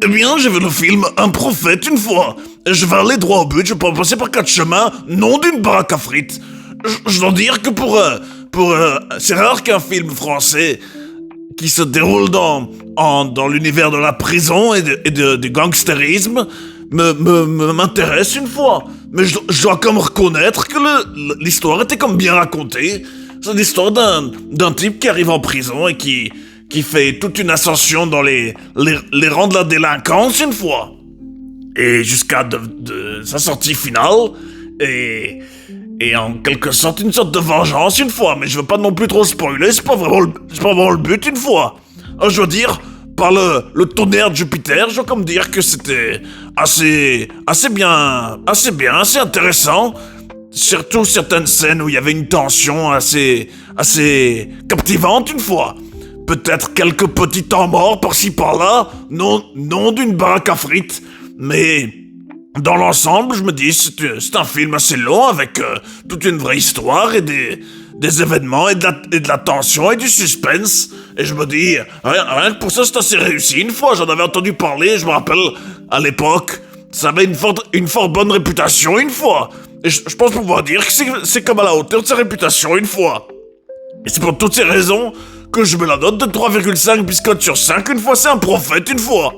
Eh bien, j'ai vu le film Un prophète une fois. Et je vais aller droit au but, je peux passer par 4 chemins, non d'une baraque à frites. Je dois dire que c'est rare qu'un film français qui se déroule dans l'univers de la prison du gangstérisme m'intéresse une fois. Mais je dois comme reconnaître que l'histoire était comme bien racontée. C'est l'histoire d'un type qui arrive en prison et qui fait toute une ascension dans les rangs de la délinquance une fois. Et jusqu'à sa sortie finale. Et en quelque sorte une sorte de vengeance une fois. Mais je veux pas non plus trop spoiler, c'est pas vraiment le but une fois. Je veux dire, par le tonnerre de Jupiter, je veux comme dire que c'était assez bien, assez intéressant. Surtout certaines scènes où il y avait une tension assez captivante une fois. Peut-être quelques petits temps morts par-ci par-là, non d'une baraque à frites, mais dans l'ensemble, je me dis c'est un film assez long avec toute une vraie histoire et des événements et de la tension et du suspense. Et je me dis, rien que pour ça, c'est assez réussi. Une fois, j'en avais entendu parler, je me rappelle, à l'époque, ça avait une fort bonne réputation une fois. Et je pense pouvoir dire que c'est comme à la hauteur de sa réputation une fois. Et c'est pour toutes ces raisons que je me la note de 3,5 biscottes sur 5 une fois, c'est un prophète une fois.